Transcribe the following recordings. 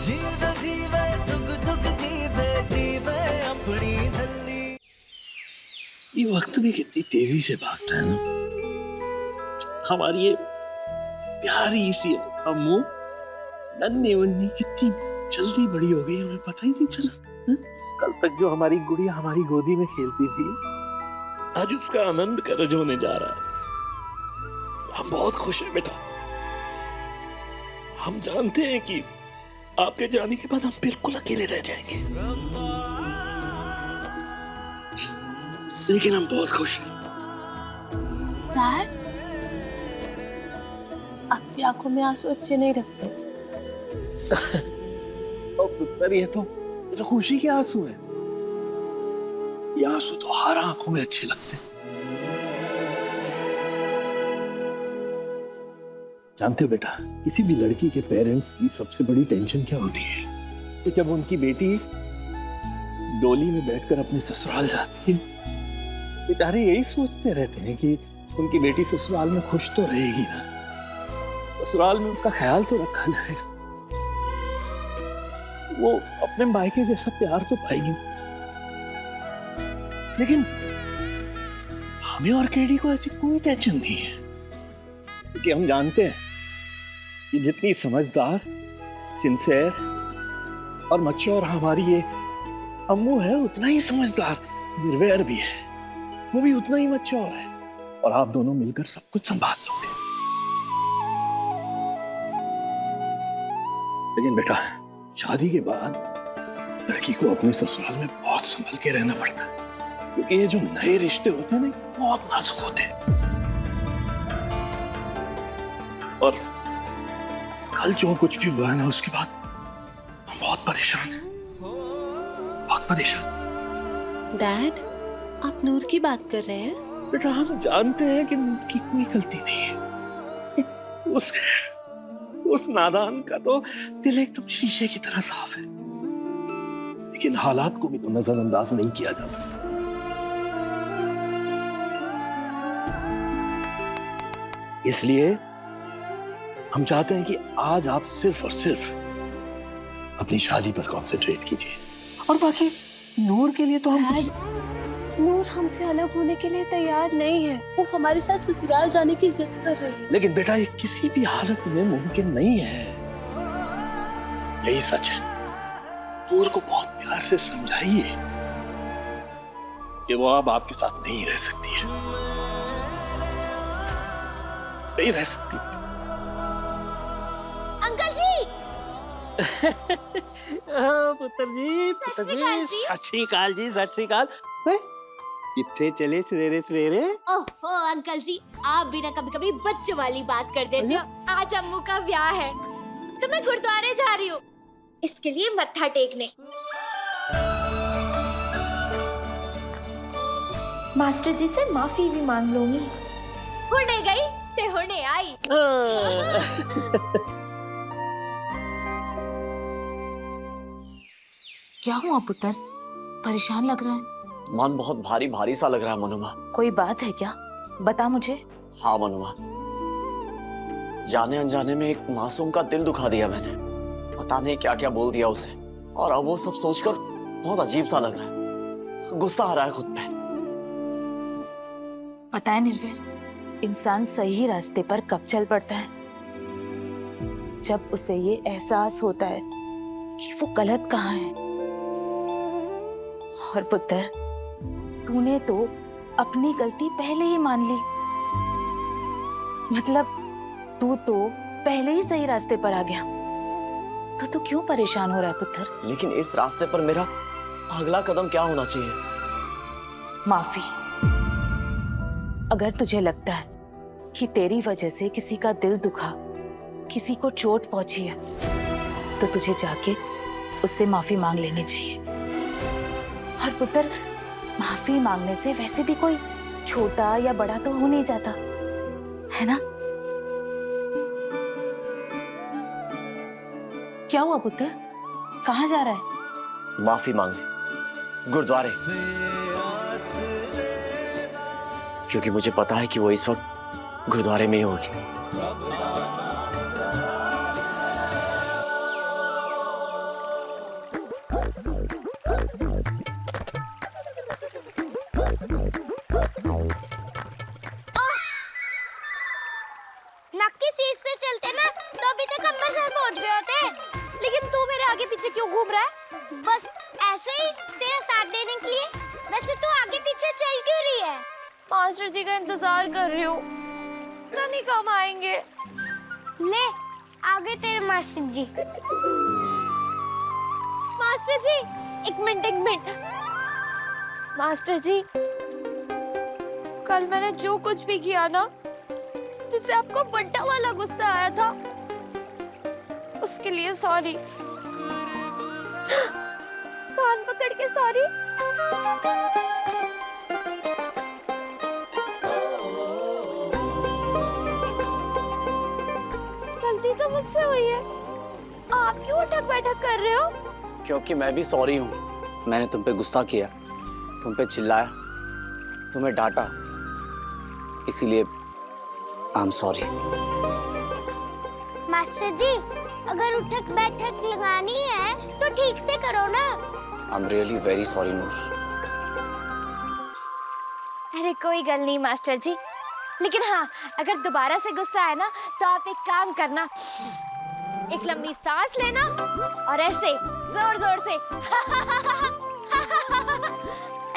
जीवे जीवे जुग जुग जीवे जीवे अपनी झल्ली। ये वक्त भी कितनी तेजी से भागता है ना। हमारी ये प्यारी सी अम्मू नन्ही मुन्नी कितनी जल्दी बड़ी हो गई, हमें पता ही नहीं चला। कल तक जो हमारी गुड़िया हमारी गोदी में खेलती थी, आज उसका आनंद करज होने जा रहा है। हम बहुत खुश हैं बेटा। हम जानते हैं कि आपके जाने के बाद हम बिल्कुल अकेले रह जाएंगे, लेकिन हम बहुत खुश हैं। डैड, आपकी आंखों में आंसू अच्छे नहीं लगते। और पुत्र, ये तो खुशी के आंसू हैं। ये आंसू तो हर आंखों में अच्छे लगते हैं। जानते हो बेटा, किसी भी लड़की के पेरेंट्स की सबसे बड़ी टेंशन क्या होती है? कि जब उनकी बेटी डोली में बैठकर अपने ससुराल जाती है, बेचारे यही सोचते रहते हैं कि उनकी बेटी ससुराल में खुश तो रहेगी ना, ससुराल में उसका ख्याल तो रखा जाएगा, वो अपने मायके जैसा प्यार तो पाएगी। लेकिन हमें और केडी को ऐसी कोई टेंशन नहीं है, क्योंकि हम जानते हैं कि जितनी समझदार, सिंसियर और मैच्योर हमारी ये अम्मू है, उतना ही समझदार निर्वैर भी है। वो भी उतना ही मैच्योर है, और आप दोनों मिलकर सब कुछ संभाल लोगे। लेकिन बेटा, शादी के बाद लड़की को अपने ससुराल में बहुत संभल के रहना पड़ता है, क्योंकि ये जो नए रिश्ते होते हैं ना, बहुत नाजुक होते हैं। और कल जो कुछ भी हुआ ना, उसके बाद हम बहुत परेशान हैं, बहुत परेशान। डैड, आप नूर की बात कर रहे हैं? बेटा, हम जानते हैं कि उनकी कोई गलती नहीं है। उस नादान का तो दिल एकदम शीशे की तरह साफ है, लेकिन हालात को भी तो नजरअंदाज नहीं किया जा सकता। इसलिए हम चाहते हैं कि आज आप सिर्फ और सिर्फ अपनी शादी पर कंसंट्रेट कीजिए, और बाकी नूर के लिए तो हम नूर हमसे अलग होने के लिए तैयार नहीं है। वो हमारे साथ ससुराल जाने की जिद कर रही है। लेकिन बेटा, ये किसी भी हालत में मुमकिन नहीं है। यही सच है। नूर को बहुत प्यार से समझाइए कि वो अब आपके साथ नहीं रह सकती है, नहीं रह सकती। अंकल जी! पुत्र जी, सत श्री अकाल जी, सत श्री अकाल। कितने चले सवेरे सवेरे? ओहो अंकल जी, आप भी ना कभी कभी बच्चों वाली बात कर देते हो। आज अम्मू का ब्याह है तो मैं गुरुद्वारे जा रही हूँ, इसके लिए मत्था टेकने। मास्टर जी से माफी भी मांग लूंगी। हुणे गई ते हुणे आई। क्या हुआ पुत्र? परेशान लग रहा है। मन बहुत भारी भारी सा लग रहा है मनुमा। कोई बात है क्या? बता मुझे। हाँ मनुमा, जाने अनजाने में एक मासूम का दिल दुखा दिया मैंने। पता नहीं क्या क्या बोल दिया उसे, और अब वो सब सोचकर बहुत अजीब सा लग रहा है। गुस्सा आ रहा है खुद पे। पता है निर्वैर, इंसान सही रास्ते पर कब चल पड़ता है? जब उसे ये एहसास होता है कि वो गलत कहाँ है। और पुत्र, तूने तो अपनी गलती पहले ही मान ली। मतलब तू तो पहले ही सही रास्ते पर आ गया, तो तू क्यों परेशान हो रहा है पुत्र? लेकिन इस रास्ते पर मेरा अगला कदम क्या होना चाहिए? माफी। अगर तुझे लगता है कि तेरी वजह से किसी का दिल दुखा, किसी को चोट पहुंची है, तो तुझे जाके उससे माफी मांग लेनी चाहिए। और पुत्र, माफी मांगने से वैसे भी कोई छोटा या बड़ा तो हो नहीं जाता, है ना? क्या हुआ पुत्र? कहाँ जा रहा है? माफी मांगने गुरुद्वारे, क्योंकि मुझे पता है कि वो इस वक्त गुरुद्वारे में ही होगी। पीछे क्यों घूम रहा है? बस ऐसे ही तेरा साथ देने के लिए। वैसे तू आगे पीछे चल क्यों रही है? मास्टर जी का इंतजार कर रही हूँ, पता नहीं कब आएंगे। ले आगे तेरे मास्टर जी। मास्टर जी, एक मिनट। मास्टर जी, कल मैंने जो कुछ भी किया ना, जिससे आपको बड्डा वाला गुस्सा आया था, उसके लिए सॉरी। कान पकड़ के सॉरी। गलती तो मुझसे हुई है, आप क्यों उठक बैठक कर रहे हो? क्योंकि मैं भी सॉरी हूँ। मैंने तुम पे गुस्सा किया, तुम पे चिल्लाया, तुम्हें डांटा, इसीलिए आई एम सॉरी। मास्टर जी, अगर उठक बैठक लगानी है तो ठीक से करो ना। I am really very sorry Noor. अरे कोई गल नहीं मास्टर जी, लेकिन हाँ, अगर दोबारा से गुस्सा आए ना तो आप एक काम करना, एक लंबी सांस लेना और ऐसे जोर जोर से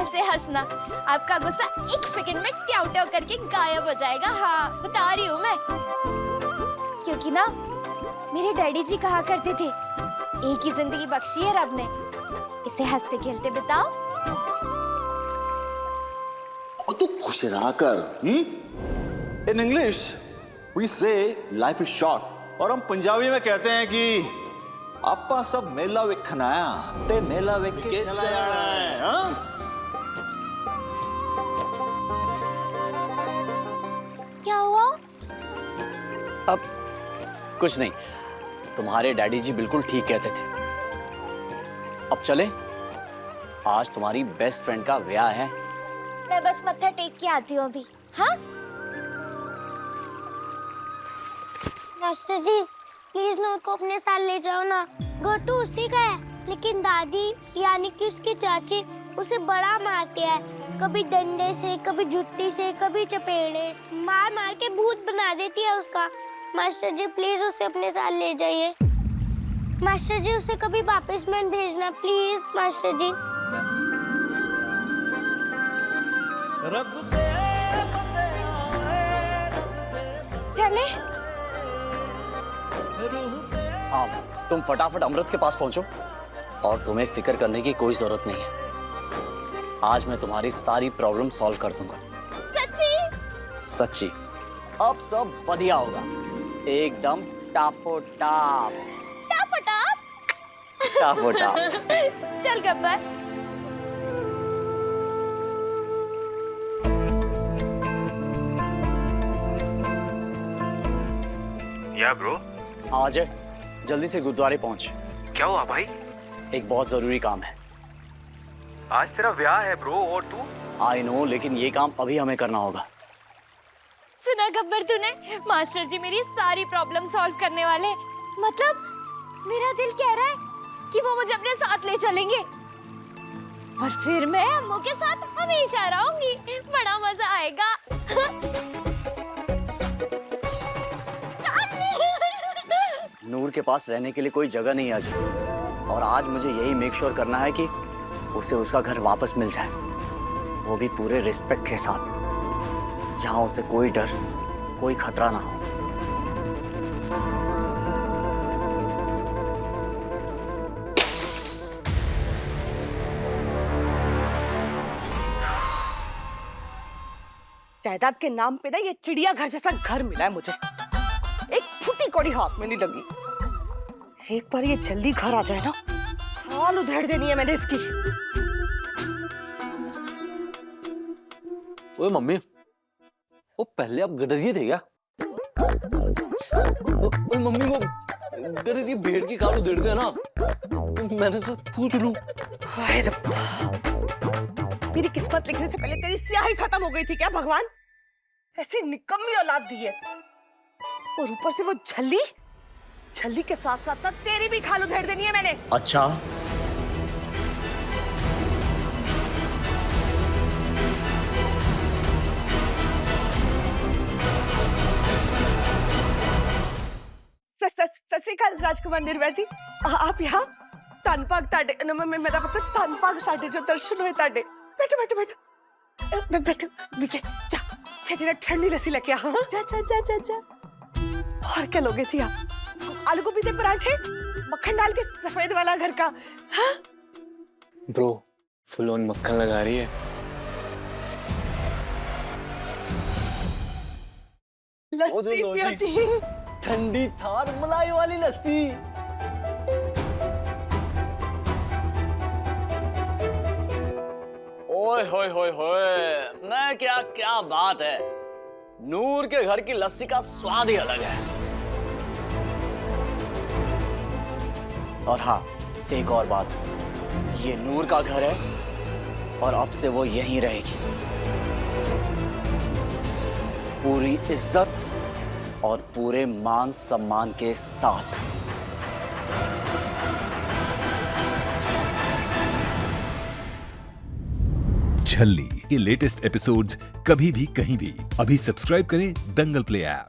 ऐसे हंसना। आपका गुस्सा 1 सेकंड में ट्याव ट्याव करके गायब हो जाएगा। हाँ, बता रही हूँ मैं, क्योंकि ना मेरे डैडी जी कहा करते थे, एक ही जिंदगी बख्शी है रब ने, इसे हंसते खेलते बिताओ। और तू खुश रहा कर। इन इंग्लिश वी से लाइफ इज शॉर्ट, और हम पंजाबी में कहते हैं कि आपा सब मेला वेखना है ते मेला वेख के चला जाना है। हाँ? क्या हुआ? अब कुछ नहीं, तुम्हारे डैडी जी बिल्कुल ठीक कहते थे। अब चले, आज तुम्हारी बेस्ट फ्रेंड का ब्याह है। मैं बस मत्था टेक के आती हूँ अभी। हाँ मास्टर जी, प्लीज नूर को अपने साथ ले जाओ ना। घर तो उसी का है, लेकिन दादी यानी कि उसकी चाची उसे बड़ा मारती है, कभी डंडे से, कभी जुत्ती से, कभी चपेड़े मार मार के भूत बना देती है उसका। मास्टर जी प्लीज उसे अपने साथ ले जाइए। मास्टर जी उसे कभी वापस मत भेजना प्लीज मास्टर जी। रब दे चले हाँ, तुम फटाफट अमृत के पास पहुंचो, और तुम्हें फिक्र करने की कोई जरूरत नहीं है। आज मैं तुम्हारी सारी प्रॉब्लम सॉल्व कर दूंगा। सच्ची? सच्ची। अब सब बढ़िया होगा, एकदम टापो टाप। टापो टाप? टापो टाप। चल गब्बर। या ब्रो, आज जल्दी से गुरुद्वारे पहुंच। क्या हुआ भाई? एक बहुत जरूरी काम है। आज तेरा ब्याह है ब्रो, और तू? आई नो, लेकिन ये काम अभी हमें करना होगा। सुना गब्बर तूने, मास्टर जी मेरी सारी प्रॉब्लम सॉल्व करने वाले। मतलब मेरा दिल कह रहा है कि वो मुझे अपने साथ ले चलेंगे, और फिर मैं अम्मू के साथ हमेशा रहूंगी। बड़ा मजा आएगा। नूर के पास रहने के लिए कोई जगह नहीं है आज, और आज मुझे यही मेक श्योर करना है कि उसे उसका घर वापस मिल जाए, वो भी पूरे रिस्पेक्ट के साथ, जहां उसे कोई डर, कोई खतरा ना हो। जायदाद के नाम पे ना ये चिड़िया घर जैसा घर मिला है मुझे, एक फूटी कौड़ी हाथ में नहीं लगी। एक बार ये जल्दी घर आ जाए ना, हाल उधेड़ देनी है मैंने इसकी। ओए मम्मी, वो पहले आप गडरिए थे क्या? ओए मम्मी, वो तेरे ये भेड़ की काल उधेड़ गया ना, मैंने तो पूछ लूं। हाय रब्बा, मेरी किस्मत लिखने से पहले तेरी स्याही खत्म हो गई थी क्या भगवान? ऐसी निकम्मी औलाद दी है, और ऊपर से वो झल्ली के साथ साथ ना तेरी भी खाल उधेड़ देनी है मैंने। अच्छा, सत श्री अकाल राजकुमार निर्वैर जी, आप यहाँ? ਧੰਨਵਾਦ ਤੁਹਾਡੇ ਮੇਰਾ ਪਤਾ ਧੰਨਵਾਦ ਸਾਡੇ ਜੋ ਦਰਸ਼ਨ ਹੋਏ ਤੁਹਾਡੇ ਬੈਠੋ ਬੈਠੋ ਬੈਠੋ ਬੈਠੋ ਵਿਕੇ ਜਾ छेती ना ठंडी लस्सी लेके आ हाँ जा जा जा जा जा और क्या लोगे जी आप आलू गोभी के पराठे मक्खन डाल के सफेद वाला घर का हाँ ब्रो फुल ऑन मक्खन लगा रही है। लस्सी पियो जी ठंडी थार मलाई वाली लस्सी। ओए होए होए होए, मैं क्या क्या बात है। नूर के घर की लस्सी का स्वाद ही अलग है। और हाँ, एक और बात, ये नूर का घर है और अब से वो यहीं रहेगी, पूरी इज्जत और पूरे मान सम्मान के साथ। छल्ली के लेटेस्ट एपिसोड्स कभी भी कहीं भी अभी सब्सक्राइब करें दंगल प्ले ऐप।